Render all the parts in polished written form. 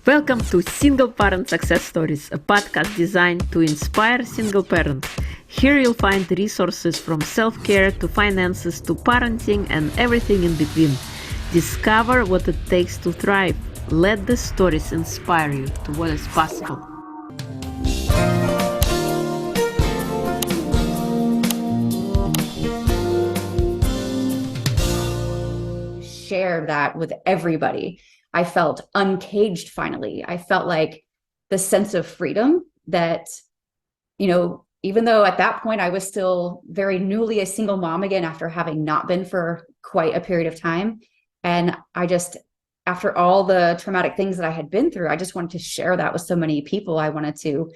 Welcome to Single Parent Success Stories, a podcast designed to inspire single parents. Here you'll find resources from self-care to finances to parenting and everything in between. Discover what it takes to thrive. Let the stories inspire you to what is possible. Share that with everybody. I felt uncaged finally. I felt like the sense of freedom that, even though at that point I was still very newly a single mom again after having not been for quite a period of time. And after all the traumatic things that I had been through, I just wanted to share that with so many people. I wanted to,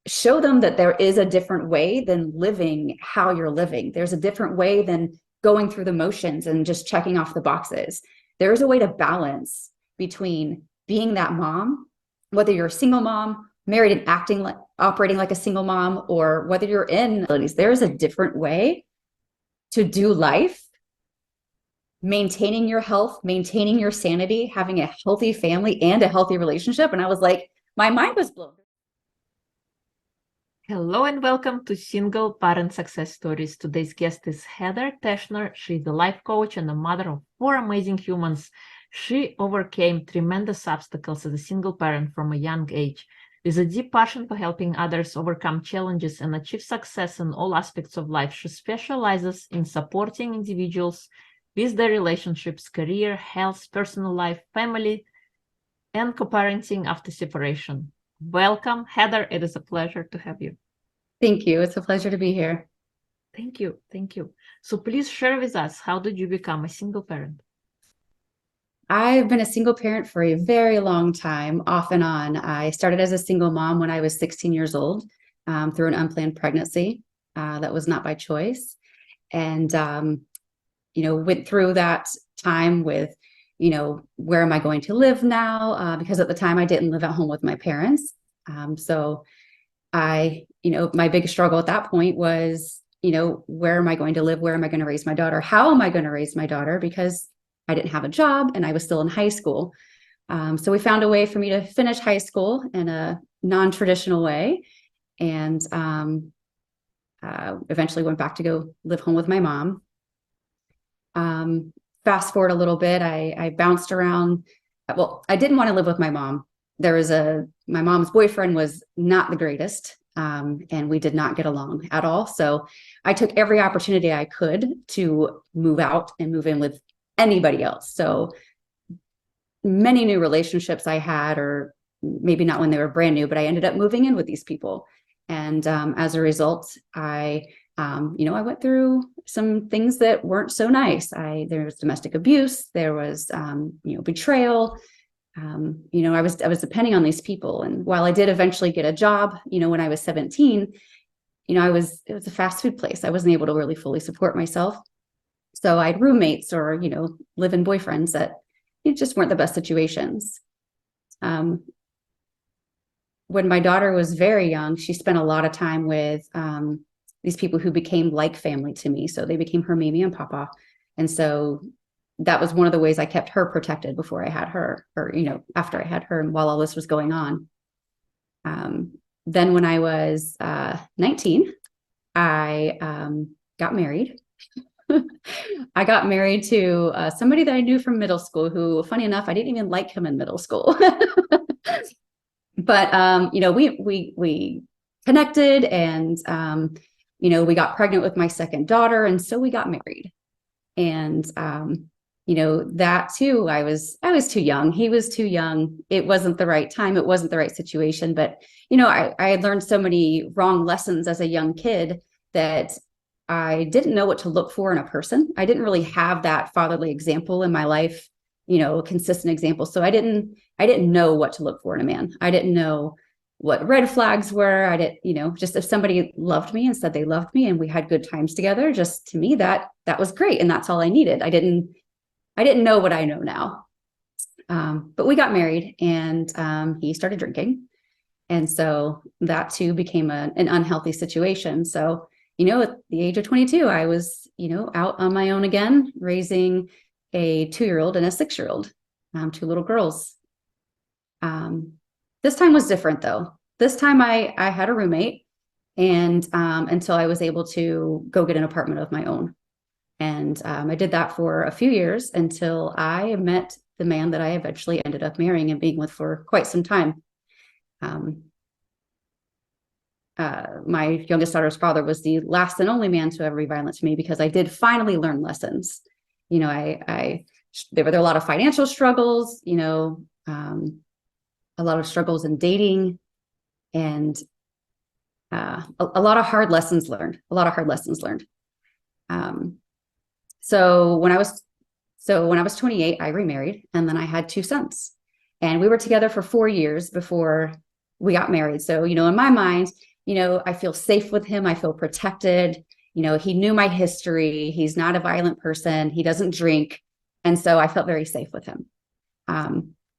show them that there is a different way than living how you're living. There's a different way than going through the motions and just checking off the boxes. There's a way to balance between being that mom, whether you're a single mom, married and operating like a single mom, or whether you're in, there's a different way to do life, maintaining your health, maintaining your sanity, having a healthy family and a healthy relationship. And I was like, my mind was blown. Hello and welcome to Single Parent Success Stories. Today's guest is Heather Teschner. She's a life coach and a mother of 4 amazing humans. She overcame tremendous obstacles as a single parent from a young age. With a deep passion for helping others overcome challenges and achieve success in all aspects of life, she specializes in supporting individuals with their relationships, career, health, personal life, family, and co-parenting after separation. Welcome, Heather. It is a pleasure to have you. Thank you. It's a pleasure to be here. Thank you. Thank you. So please share with us, how did you become a single parent? I've been a single parent for a very long time, off and on. I started as a single mom when I was 16 years old through an unplanned pregnancy that was not by choice. And, went through that time with, where am I going to live now? Because at the time I didn't live at home with my parents. So my biggest struggle at that point was, where am I going to live? Where am I going to raise my daughter? How am I going to raise my daughter? Because I didn't have a job and I was still in high school. So we found a way for me to finish high school in a non-traditional way. And eventually went back to go live home with my mom. Fast forward a little bit, I bounced around. Well, I didn't want to live with my mom. My mom's boyfriend was not the greatest, and we did not get along at all. So I took every opportunity I could to move out and move in with anybody else. So many new relationships I had, or maybe not when they were brand new, but I ended up moving in with these people. And as a result, I went through some things that weren't so nice. There was domestic abuse. There was, betrayal. I was depending on these people. And while I did eventually get a job, when I was 17, it was a fast food place. I wasn't able to really fully support myself. So I had roommates or, live-in boyfriends that just weren't the best situations. When my daughter was very young, she spent a lot of time with these people who became like family to me. So they became her Mimi and Papa. And so that was one of the ways I kept her protected before I had her, or, after I had her and while all this was going on. Then when I was 19, I got married. I got married to somebody that I knew from middle school who, funny enough, I didn't even like him in middle school. But, we connected and, we got pregnant with my second daughter. And so we got married. And, that too, I was too young. He was too young. It wasn't the right time. It wasn't the right situation. But, I had learned so many wrong lessons as a young kid that I didn't know what to look for in a person. I didn't really have that fatherly example in my life, a consistent example. So I didn't know what to look for in a man. I didn't know what red flags were. I didn't, just if somebody loved me and said they loved me and we had good times together, just to me, that was great. And that's all I needed. I didn't know what I know now. But we got married and he started drinking. And so that too became an unhealthy situation. So, at the age of 22, I was, out on my own again, raising a 2-year-old and a 6-year-old, 2 little girls. This time was different though. This time I had a roommate, and until I was able to go get an apartment of my own. And I did that for a few years until I met the man that I eventually ended up marrying and being with for quite some time. My youngest daughter's father was the last and only man to ever be violent to me, because I did finally learn lessons. You know, there were a lot of financial struggles, you know, a lot of struggles in dating, and a lot of hard lessons learned, So when I was 28, I remarried, and then I had 2 sons, and we were together for 4 years before we got married. So, you know, in my mind, you know, I feel safe with him. I feel protected. You know, he knew my history. He's not a violent person. He doesn't drink. And so I felt very safe with him.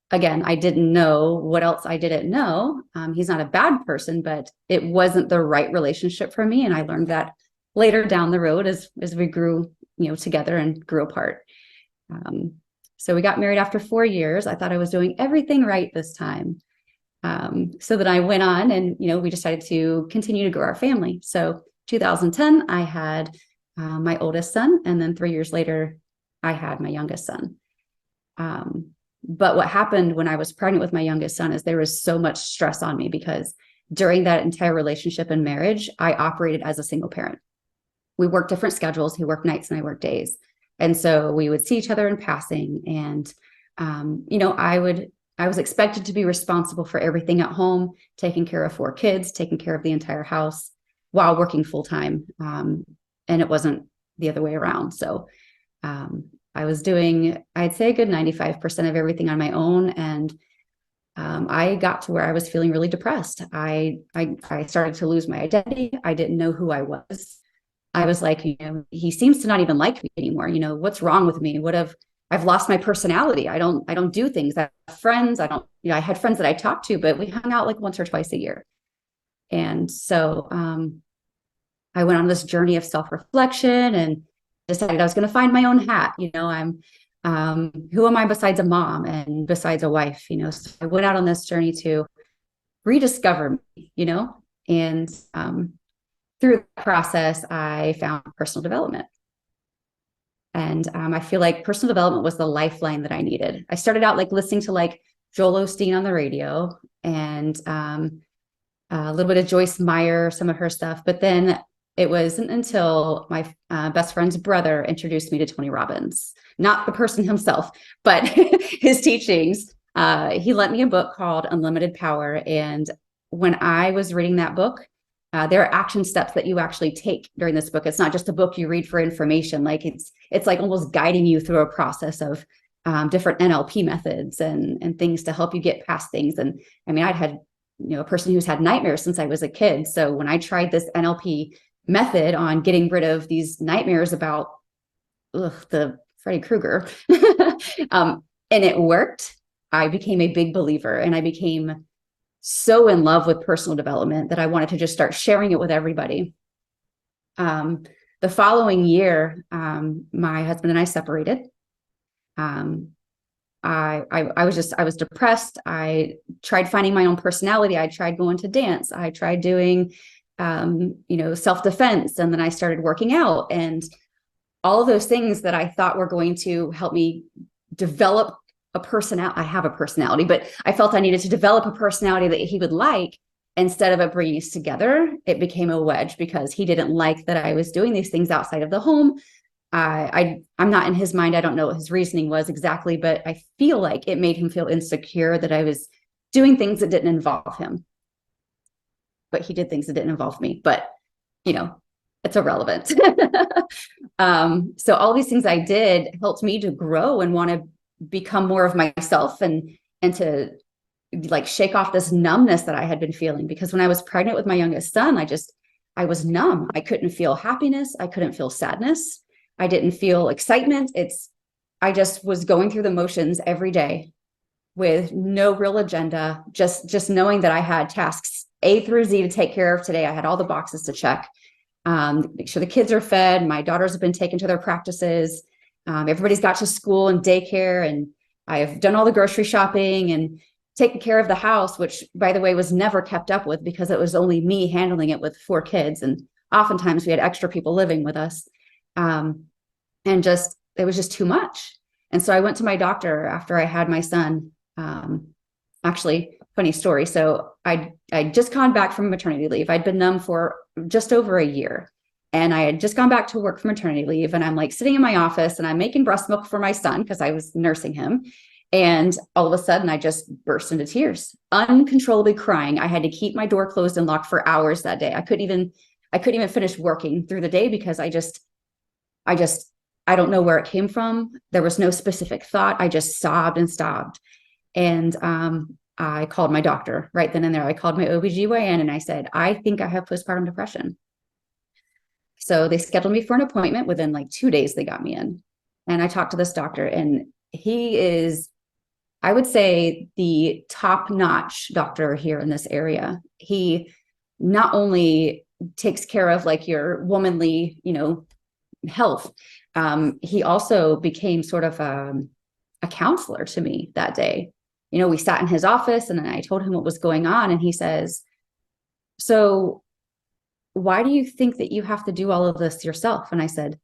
Again, I didn't know what else I didn't know. He's not a bad person, but it wasn't the right relationship for me. And I learned that later down the road as we grew, you know, together and grew apart. So we got married after 4 years. I thought I was doing everything right this time. So then I went on, and, you know, we decided to continue to grow our family. So 2010, I had my oldest son, and then 3 years later, I had my youngest son. But what happened when I was pregnant with my youngest son is there was so much stress on me, because during that entire relationship and marriage, I operated as a single parent. We worked different schedules. He worked nights and I worked days. And so we would see each other in passing. And, you know, I was expected to be responsible for everything at home, taking care of 4 kids, taking care of the entire house while working full time. And it wasn't the other way around. So I was doing, I'd say, a good 95% of everything on my own. And I got to where I was feeling really depressed. I started to lose my identity. I didn't know who I was. I was like, you know, he seems to not even like me anymore. You know, what's wrong with me? I've lost my personality. I don't do things. I have friends. I had friends that I talked to, but we hung out like once or twice a year. And so I went on this journey of self-reflection and decided I was going to find my own hat. You know, who am I besides a mom and besides a wife? You know, so I went out on this journey to rediscover me, you know, and through the process, I found personal development. And I feel like personal development was the lifeline that I needed. I started out like listening to like Joel Osteen on the radio, and a little bit of Joyce Meyer, some of her stuff. But then it wasn't until my best friend's brother introduced me to Tony Robbins, not the person himself, but his teachings. He lent me a book called Unlimited Power. And when I was reading that book, there are action steps that you actually take during this book. It's not just a book you read for information. Like it's like almost guiding you through a process of different NLP methods and things to help you get past things. And I mean, I'd had, you know, a person who's had nightmares since I was a kid. So when I tried this NLP method on getting rid of these nightmares about the Freddy Krueger, and it worked, I became a big believer, and I became so in love with personal development that I wanted to just start sharing it with everybody. The following year, my husband and I separated. I was depressed. I tried finding my own personality. I tried going to dance. I tried doing, you know, self-defense. And then I started working out, and all of those things that I thought were going to help me develop a personality. I have a personality, but I felt I needed to develop a personality that he would like. Instead of it bringing us together, it became a wedge, because he didn't like that I was doing these things outside of the home. I'm not in his mind. I don't know what his reasoning was exactly, but I feel like it made him feel insecure that I was doing things that didn't involve him. But he did things that didn't involve me. But, you know, it's irrelevant. So all these things I did helped me to grow and want to become more of myself, and to like shake off this numbness that I had been feeling. Because when I was pregnant with my youngest son, I was numb. I couldn't feel happiness. I couldn't feel sadness. I didn't feel excitement. I just was going through the motions every day with no real agenda, just knowing that I had tasks A through Z to take care of today. I had all the boxes to check, make sure the kids are fed. My daughters have been taken to their practices. Everybody's got to school and daycare, and I've done all the grocery shopping. And taking care of the house, which by the way, was never kept up with because it was only me handling it with 4 kids. And oftentimes we had extra people living with us. And just, it was just too much. And so I went to my doctor after I had my son. Actually, funny story. So I'd just gone back from maternity leave. I'd been numb for just over a year. And I had just gone back to work for maternity leave. And I'm like sitting in my office and I'm making breast milk for my son because I was nursing him. And all of a sudden I just burst into tears, uncontrollably crying. I had to keep my door closed and locked for hours that day. I couldn't even finish working through the day because I don't know where it came from. There was no specific thought. I just sobbed and sobbed. And I called my doctor right then and there. I called my OBGYN and I said, I think I have postpartum depression. So they scheduled me for an appointment. Within like 2 days, they got me in. And I talked to this doctor, and he is, I would say, the top-notch doctor here in this area. He not only takes care of like your womanly, health, he also became sort of a counselor to me that day. We sat in his office and I told him what was going on. And he says, so why do you think that you have to do all of this yourself? And I said,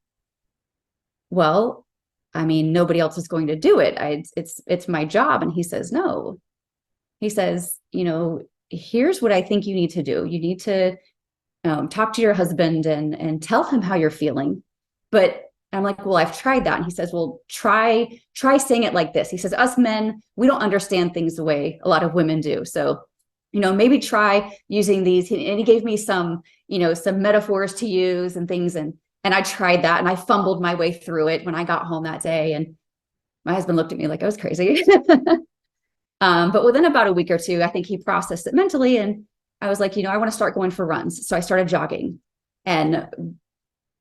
well, I mean, nobody else is going to do it. It's my job. And he says, no. He says, here's what I think you need to do. You need to talk to your husband and tell him how you're feeling. But I'm like, well, I've tried that. And he says, well, try saying it like this. He says, us men, we don't understand things the way a lot of women do. So, maybe try using these. And he gave me some metaphors to use and things. And I tried that and I fumbled my way through it when I got home that day. And my husband looked at me like I was crazy. But within about a week or two, I think he processed it mentally. And I was like, I want to start going for runs. So I started jogging. And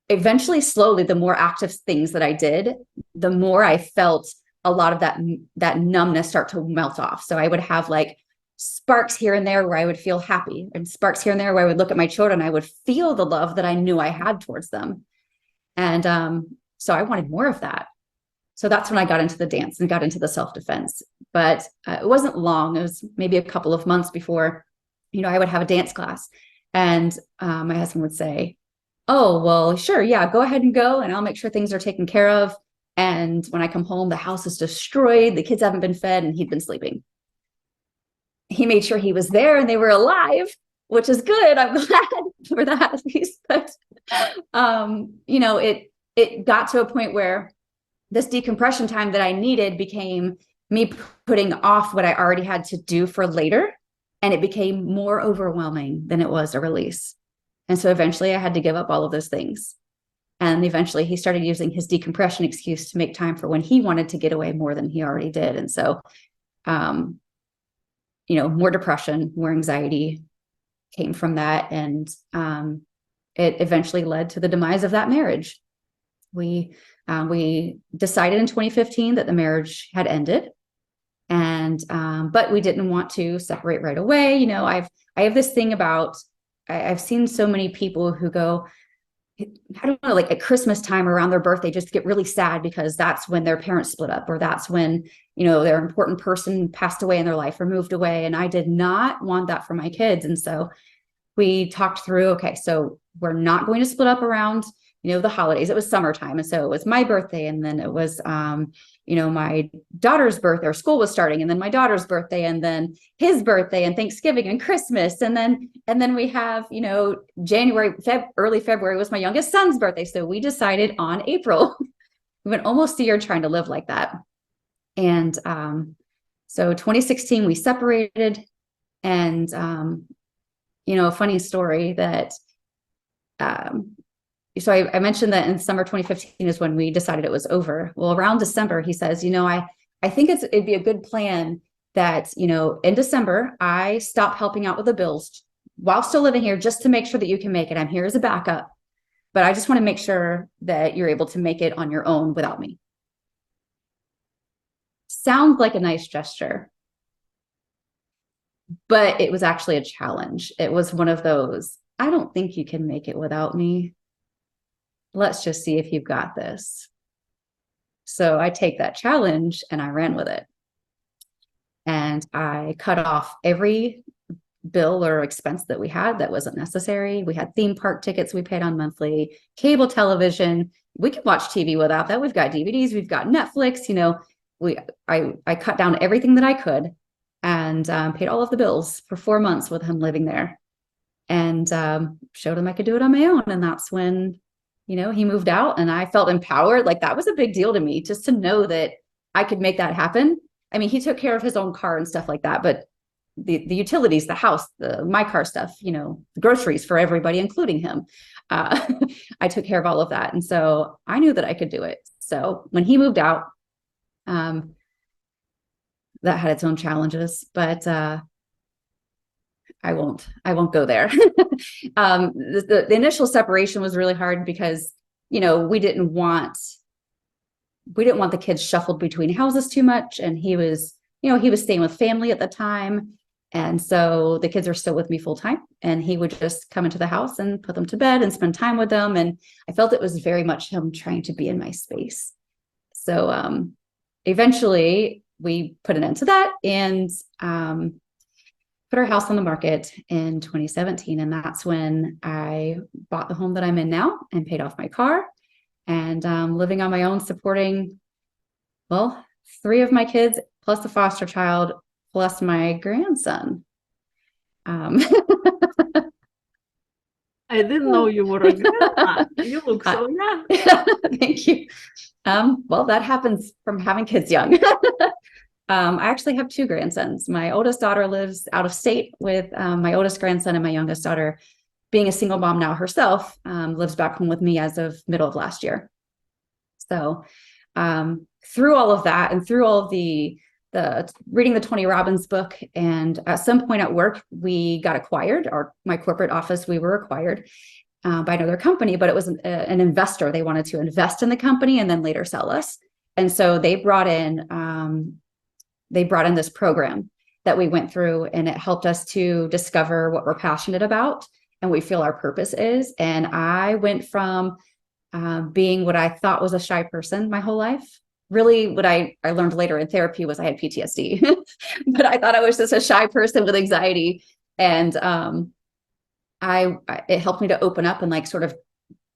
eventually, slowly, the more active things that I did, the more I felt a lot of that numbness start to melt off. So I would have like sparks here and there where I would feel happy, and sparks here and there where I would look at my children. I would feel the love that I knew I had towards them. And so I wanted more of that. So that's when I got into the dance and got into the self-defense. But it wasn't long. It was maybe a couple of months before, I would have a dance class. And my husband would say, oh, well, sure. Yeah, go ahead and go. And I'll make sure things are taken care of. And when I come home, the house is destroyed. The kids haven't been fed and he'd been sleeping. He made sure he was there and they were alive, which is good. I'm glad for that at least. But, it got to a point where this decompression time that I needed became me putting off what I already had to do for later. And it became more overwhelming than it was a release. And so eventually I had to give up all of those things. And eventually he started using his decompression excuse to make time for when he wanted to get away more than he already did. And so, more depression, more anxiety came from that. And it eventually led to the demise of that marriage. We decided in 2015 that the marriage had ended. And, but we didn't want to separate right away. I have this thing about, I've seen so many people who go, I don't know, like at Christmas time around their birthday, just get really sad because that's when their parents split up, or that's when, their important person passed away in their life or moved away. And I did not want that for my kids. And so we talked through, okay, so we're not going to split up around, the holidays. It was summertime. And so it was my birthday. And then it was, my daughter's birthday, or school was starting, and then my daughter's birthday, and then his birthday, and Thanksgiving and Christmas. And then we have, early February was my youngest son's birthday. So we decided on April. We went almost a year trying to live like that. And so 2016, we separated. And, a funny story that, so I mentioned that in summer 2015 is when we decided it was over. Well, around December, he says, I think it'd be a good plan that, in December, I stop helping out with the bills while still living here, just to make sure that you can make it. I'm here as a backup, but I just want to make sure that you're able to make it on your own without me. Sounds like a nice gesture, but it was actually a challenge. It was one of those, I don't think you can make it without me. Let's just see if you've got this. So I take that challenge and I ran with it. And and I cut off every bill or expense that we had that wasn't necessary. We had theme park tickets we paid on monthly, cable television. We could watch TV without that. We've got DVDs, we've got Netflix, I cut down everything that I could, and paid all of the bills for 4 months with him living there, and showed him I could do it on my own. And that's when, he moved out, and I felt empowered. Like, that was a big deal to me, just to know that I could make that happen. I mean, he took care of his own car and stuff like that, but the utilities, the house, my car stuff, the groceries for everybody, including him. I took care of all of that. And so I knew that I could do it. So when he moved out, that had its own challenges, but I won't go there. The initial separation was really hard because, we didn't want the kids shuffled between houses too much. And he was staying with family at the time. And so the kids are still with me full time, and he would just come into the house and put them to bed and spend time with them. And I felt it was very much him trying to be in my space. So eventually we put an end to that and put our house on the market in 2017. And that's when I bought the home that I'm in now and paid off my car, and living on my own, supporting, 3 of my kids plus a foster child plus my grandson. I didn't know you were a grandma. You look so young. Thank you. That happens from having kids young. I actually have 2 grandsons. My oldest daughter lives out of state with my oldest grandson, and my youngest daughter, being a single mom now herself, lives back home with me as of middle of last year. So through all of that, and through all of the reading the Tony Robbins book, and at some point at work, we got acquired, or my corporate office, we were acquired by another company, but it was an investor. They wanted to invest in the company and then later sell us. And so they brought in this program that we went through, and it helped us to discover what we're passionate about and we feel our purpose is. And I went from being what I thought was a shy person my whole life. Really, what I learned later in therapy was I had PTSD, but I thought I was just a shy person with anxiety. And it helped me to open up and like sort of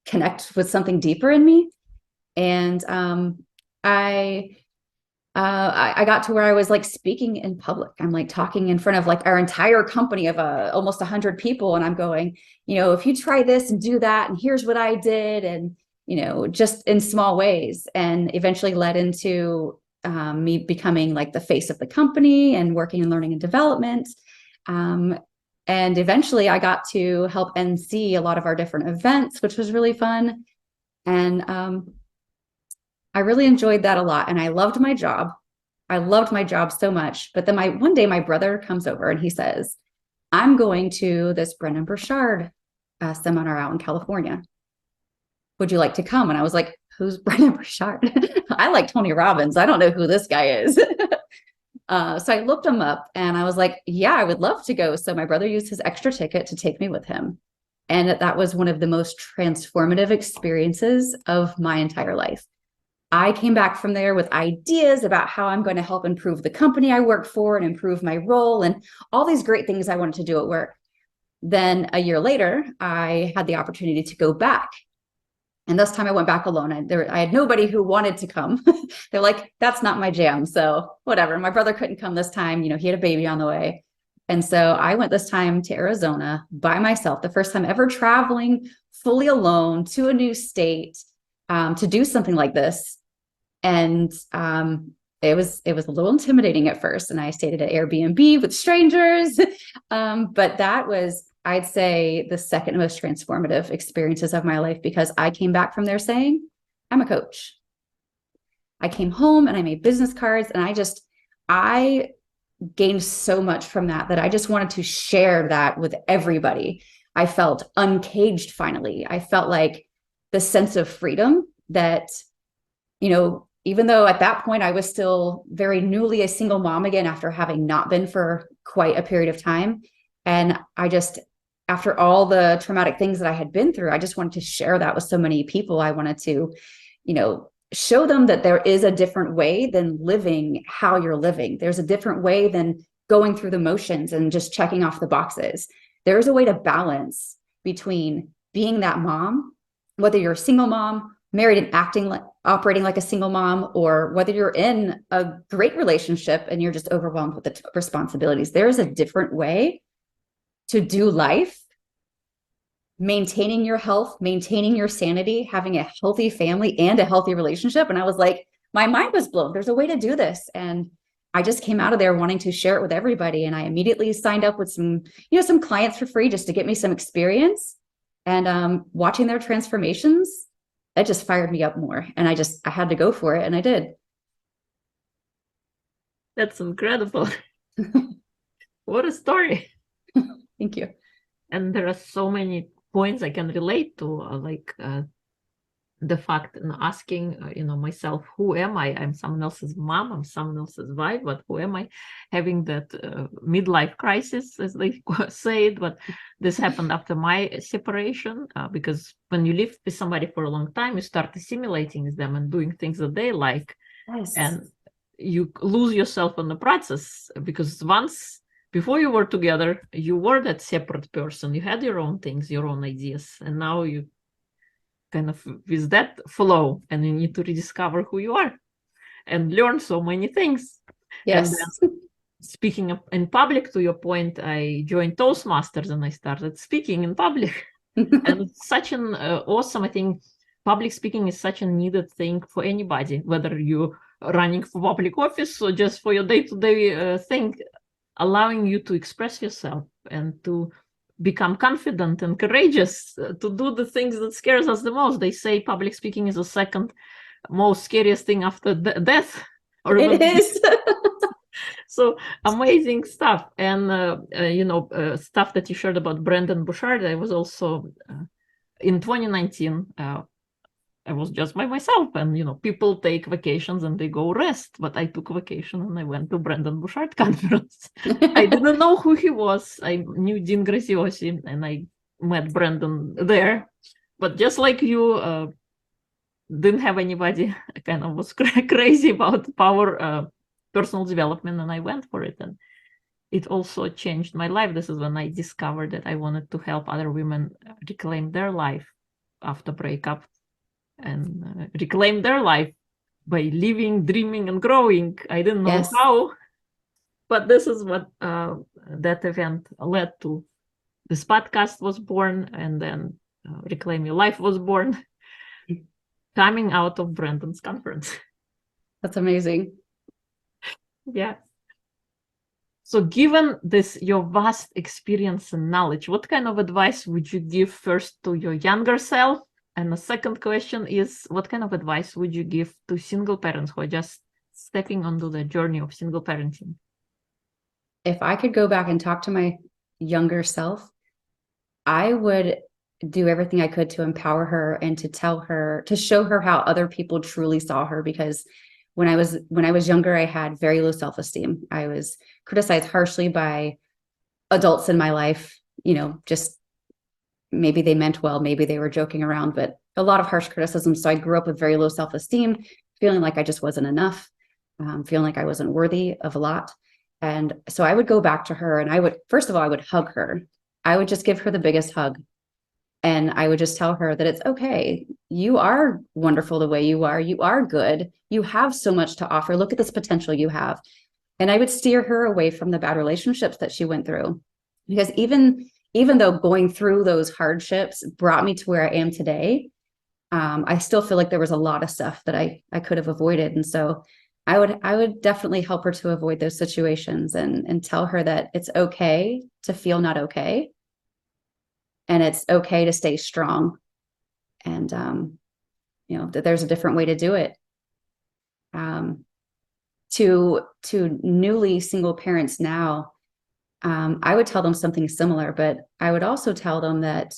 connect with something deeper in me. And I got to where I was like speaking in public. I'm like talking in front of like our entire company of almost 100 people. And I'm going, if you try this and do that, and here's what I did. And, just in small ways, and eventually led into me becoming like the face of the company and working in learning and development. And eventually I got to help MC a lot of our different events, which was really fun. And I really enjoyed that a lot. And I loved my job. I loved my job so much. But then one day my brother comes over and he says, I'm going to this Brennan Burchard seminar out in California. Would you like to come? And I was like, who's Brennan Burchard? I like Tony Robbins. I don't know who this guy is. So I looked him up and I was like, yeah, I would love to go. So my brother used his extra ticket to take me with him. And that was one of the most transformative experiences of my entire life. I came back from there with ideas about how I'm going to help improve the company I work for and improve my role and all these great things I wanted to do at work. Then a year later, I had the opportunity to go back. And this time I went back alone. I had nobody who wanted to come. They're like, that's not my jam. So whatever. My brother couldn't come this time. He had a baby on the way. And so I went this time to Arizona by myself, the first time ever traveling fully alone to a new state to do something like this. And it was a little intimidating at first. And I stayed at an Airbnb with strangers. But that was, I'd say, the second most transformative experiences of my life, because I came back from there saying, I'm a coach. I came home and I made business cards, and I gained so much from that I just wanted to share that with everybody. I felt uncaged finally. I felt like the sense of freedom that, even though at that point I was still very newly a single mom again, after having not been for quite a period of time. And after all the traumatic things that I had been through, I just wanted to share that with so many people. I wanted to, show them that there is a different way than living how you're living. There's a different way than going through the motions and just checking off the boxes. There's a way to balance between being that mom, whether you're a single mom, married and operating like a single mom, or whether you're in a great relationship and you're just overwhelmed with the responsibilities. There is a different way to do life, maintaining your health, maintaining your sanity, having a healthy family and a healthy relationship. And I was like, my mind was blown. There's a way to do this. And I just came out of there wanting to share it with everybody. And I immediately signed up with some clients for free just to get me some experience. And watching their transformations, that just fired me up more. And I had to go for it. And I did. That's incredible. What a story. Thank you. And there are so many points I can relate to, the fact in asking, myself, who am I? I'm someone else's mom, I'm someone else's wife, but who am I? Having that midlife crisis, as they say it, but this happened after my separation, because when you live with somebody for a long time, you start assimilating with them and doing things that they like. Yes. And you lose yourself in the process, because once before you were together, you were that separate person. You had your own things, your own ideas, and now you kind of with that flow, and you need to rediscover who you are and learn so many things. Yes. And then, speaking in public, to your point, I joined Toastmasters and I started speaking in public. And it's such an awesome, I think, public speaking is such a needed thing for anybody, whether you're running for public office or just for your day-to-day thing, allowing you to express yourself and to become confident and courageous to do the things that scares us the most. They say public speaking is the second most scariest thing after death. Or it is. So amazing stuff. And, stuff that you shared about Brendon Burchard, I was also in 2019, I was just by myself, and people take vacations and they go rest, but I took a vacation and I went to Brendon Burchard conference. I didn't know who he was. I knew Dean Graziosi and I met Brendon there, but just like you, didn't have anybody. I kind of was crazy about power, personal development, and I went for it. And it also changed my life. This is when I discovered that I wanted to help other women reclaim their life after breakup, and reclaim their life by living, dreaming, and growing. I didn't know how, but this is what that event led to. This podcast was born, and then Reclaim Your Life was born, coming out of Brendon's conference. That's amazing. Yeah. So given this, your vast experience and knowledge, what kind of advice would you give first to your younger self? And the second question is, what kind of advice would you give to single parents who are just stepping onto the journey of single parenting? If I could go back and talk to my younger self, I would do everything I could to empower her and to tell her, to show her how other people truly saw her. Because when I was younger, I had very low self-esteem. I was criticized harshly by adults in my life, just maybe they meant well, maybe they were joking around, but a lot of harsh criticism. So I grew up with very low self-esteem, feeling like I just wasn't enough, feeling like I wasn't worthy of a lot. And so I would go back to her and I would hug her. I would just give her the biggest hug. And I would just tell her that it's okay. You are wonderful the way you are. You are good. You have so much to offer. Look at this potential you have. And I would steer her away from the bad relationships that she went through. Because even though going through those hardships brought me to where I am today, I still feel like there was a lot of stuff that I could have avoided. And so I would definitely help her to avoid those situations and tell her that it's okay to feel not okay. And it's okay to stay strong. And, that there's a different way to do it. To newly single parents now, I would tell them something similar, but I would also tell them that,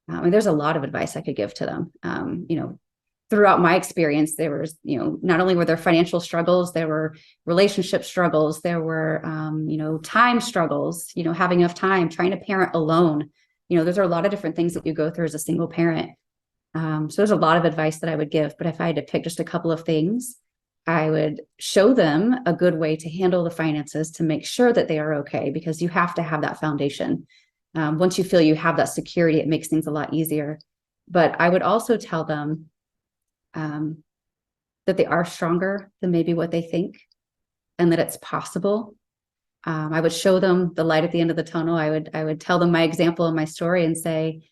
there's a lot of advice I could give to them. Throughout my experience, there was, not only were there financial struggles, there were relationship struggles, there were, time struggles, having enough time, trying to parent alone. Those are a lot of different things that you go through as a single parent. So there's a lot of advice that I would give, but if I had to pick just a couple of things, I would show them a good way to handle the finances to make sure that they are okay, because you have to have that foundation. Once you feel you have that security, it makes things a lot easier. But I would also tell them that they are stronger than maybe what they think, and that it's possible. I would show them the light at the end of the tunnel. I would tell them my example and my story and say,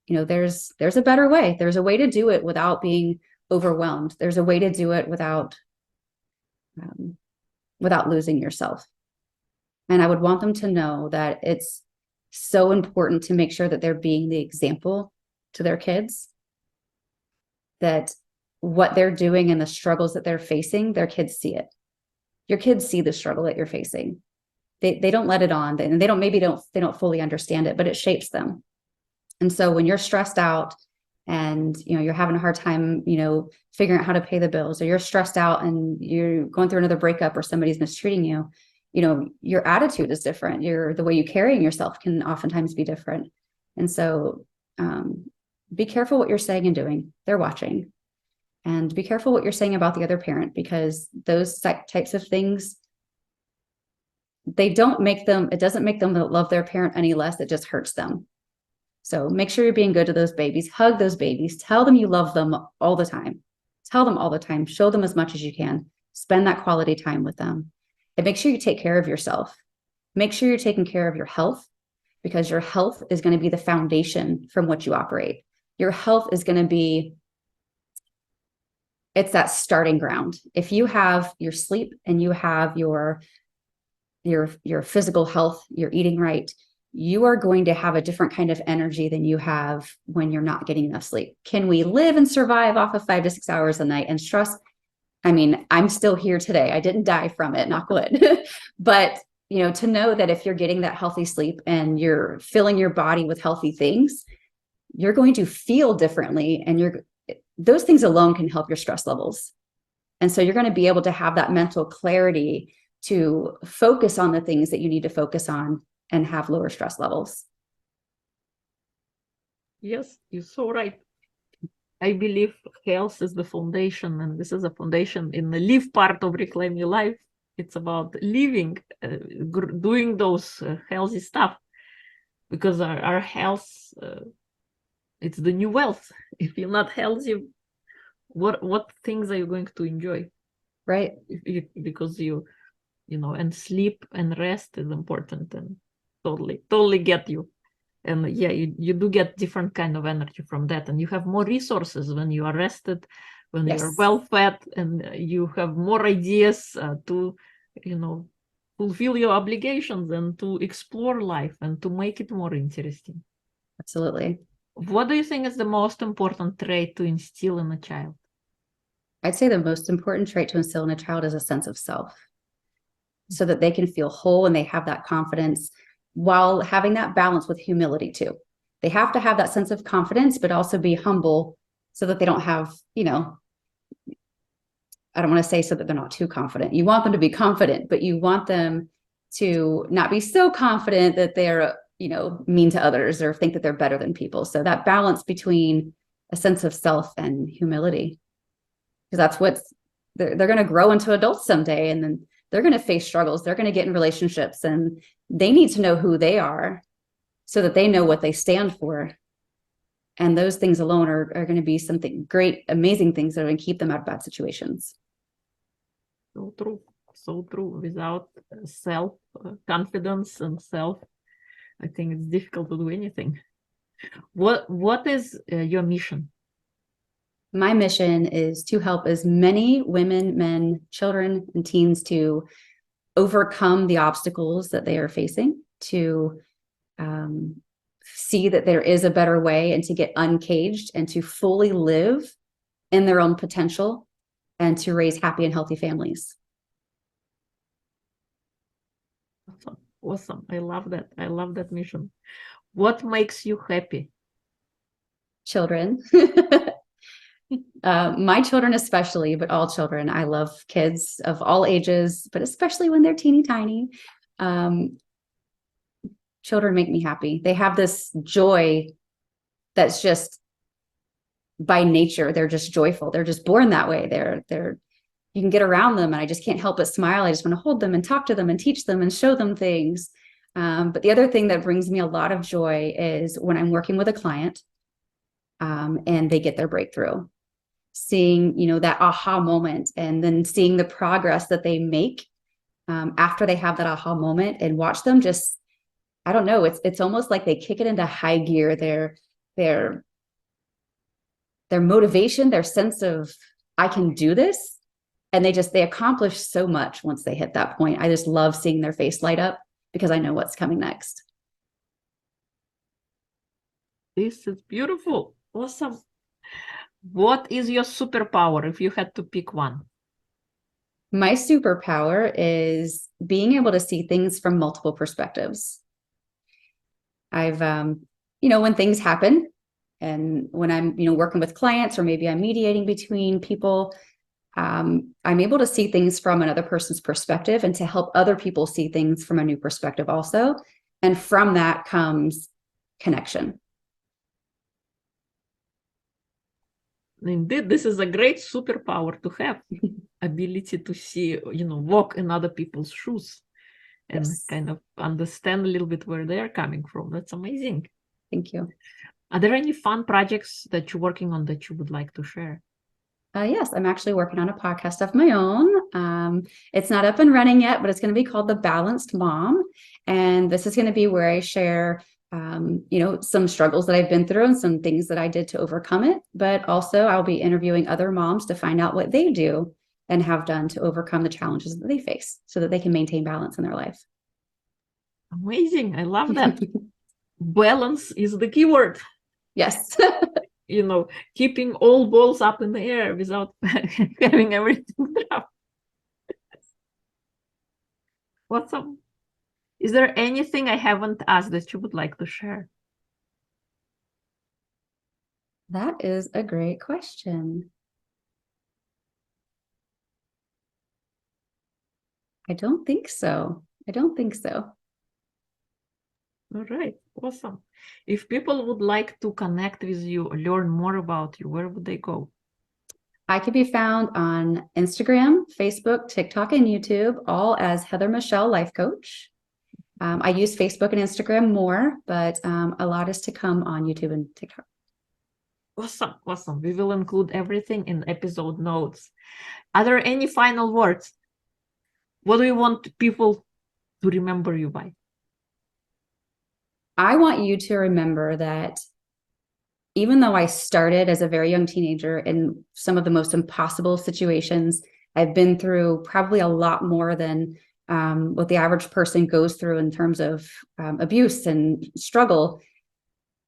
there's a better way. There's a way to do it without being overwhelmed. There's a way to do it without losing yourself. And I would want them to know that it's so important to make sure that they're being the example to their kids, that what they're doing and the struggles that they're facing, their kids see it. Your kids see the struggle that you're facing. They don't let it on, and they don't fully understand it, but it shapes them. And so when you're stressed out and you're having a hard time figuring out how to pay the bills, or you're stressed out and you're going through another breakup, or somebody's mistreating you, your attitude is different. The way you carry yourself can oftentimes be different. And so be careful what you're saying and doing. They're watching. And be careful what you're saying about the other parent, because those types of things, it doesn't make them love their parent any less. It just hurts them. So make sure you're being good to those babies. Hug those babies. Tell them you love them all the time. Tell them all the time. Show them as much as you can. Spend that quality time with them. And make sure you take care of yourself. Make sure you're taking care of your health, because your health is going to be the foundation from which you operate. Your health is going to be, it's that starting ground. If you have your sleep and you have your physical health, you're eating right, you are going to have a different kind of energy than you have when you're not getting enough sleep. Can we live and survive off of 5 to 6 hours a night and stress? I mean, I'm still here today. I didn't die from it, knock wood. But, to know that if you're getting that healthy sleep and you're filling your body with healthy things, you're going to feel differently. And those things alone can help your stress levels. And so you're going to be able to have that mental clarity to focus on the things that you need to focus on and have lower stress levels. Yes, you're so right. I believe health is the foundation, and this is a foundation in the live part of Reclaim Your Life. It's about living, doing those healthy stuff, because our health, it's the new wealth. If you're not healthy, what things are you going to enjoy? Right. Because and sleep and rest is important, and totally get you. And yeah, you do get different kind of energy from that, and you have more resources when you are rested, when Yes. you're well fed, and you have more ideas to fulfill your obligations and to explore life and to make it more interesting. Absolutely. What do you think is the most important trait to instill in a child? I'd say the most important trait to instill in a child is a sense of self, so that they can feel whole and they have that confidence, while having that balance with humility too. They have to have that sense of confidence, but also be humble, so that they don't have, I don't want to say so that they're not too confident. You want them to be confident, but you want them to not be so confident that they're, mean to others or think that they're better than people. So that balance between a sense of self and humility, because that's they're going to grow into adults someday, and then they're going to face struggles. They're going to get in relationships, and they need to know who they are so that they know what they stand for. And those things alone are going to be something great, amazing things that are going to keep them out of bad situations. So true. So true. Without self-confidence and I think it's difficult to do anything. What is your mission? My mission is to help as many women, men, children, and teens to overcome the obstacles that they are facing, to see that there is a better way, and to get uncaged and to fully live in their own potential, and to raise happy and healthy families. Awesome. I love that. I love that mission. What makes you happy? Children. My children especially, but all children. I love kids of all ages, but especially when they're teeny tiny. Children make me happy. They have this joy that's just by nature, they're just joyful. They're just born that way. You can get around them and I just can't help but smile. I just want to hold them and talk to them and teach them and show them things. But the other thing that brings me a lot of joy is when I'm working with a client and they get their breakthrough, seeing, that aha moment and then seeing the progress that they make after they have that aha moment and watch them just, I don't know, it's almost like they kick it into high gear. Their motivation, their sense of I can do this. And they accomplish so much once they hit that point. I just love seeing their face light up because I know what's coming next. This is beautiful. Awesome. What is your superpower if you had to pick one? My superpower is being able to see things from multiple perspectives. I've, when things happen and when I'm, working with clients or maybe I'm mediating between people, I'm able to see things from another person's perspective and to help other people see things from a new perspective also. And from that comes connection. Indeed, this is a great superpower to have. Ability to see, walk in other people's shoes and kind of understand a little bit where they're coming from. That's amazing. Thank you. Are there any fun projects that you're working on that you would like to share? Yes, I'm actually working on a podcast of my own. It's not up and running yet, but it's going to be called The Balanced Mom. And this is going to be where I share, some struggles that I've been through and some things that I did to overcome it. But also I'll be interviewing other moms to find out what they do and have done to overcome the challenges that they face so that they can maintain balance in their life. Amazing. I love that. Balance is the key word. Yes. Keeping all balls up in the air without having everything drop. Awesome. Is there anything I haven't asked that you would like to share? That is a great question. I don't think so. All right. Awesome. If people would like to connect with you or learn more about you, where would they go? I can be found on Instagram, Facebook, TikTok, and YouTube, all as Heather Michelle Life Coach. I use Facebook and Instagram more, but a lot is to come on YouTube and TikTok. Awesome. Awesome. We will include everything in episode notes. Are there any final words? What do you want people to remember you by? I want you to remember that even though I started as a very young teenager in some of the most impossible situations, I've been through probably a lot more than what the average person goes through in terms of abuse and struggle.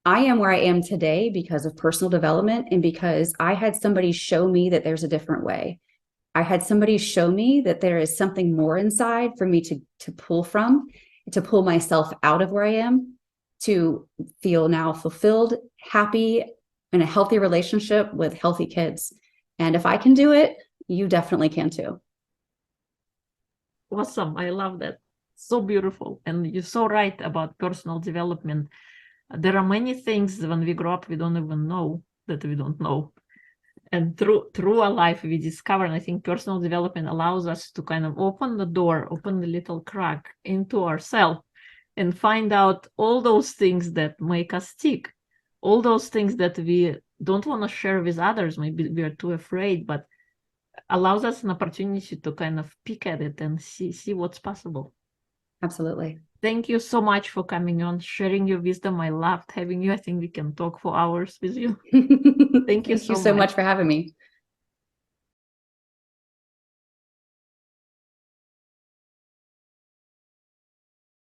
I am where I am today because of personal development and because I had somebody show me that there's a different way. I had somebody show me that there is something more inside for me to pull from, to pull myself out of where I am, to feel now fulfilled, happy, in a healthy relationship with healthy kids. And if I can do it, you definitely can too. Awesome. I love that. So beautiful. And you're so right about personal development. There are many things when we grow up, we don't even know that we don't know. And through our life, we discover, and I think personal development allows us to kind of open the door, open the little crack into ourselves and find out all those things that make us tick, all those things that we don't want to share with others. Maybe we are too afraid, but allows us an opportunity to kind of pick at it and see what's possible. Absolutely. Thank you so much for coming on, sharing your wisdom. I loved having you. I think we can talk for hours with you. Thank you so much for having me.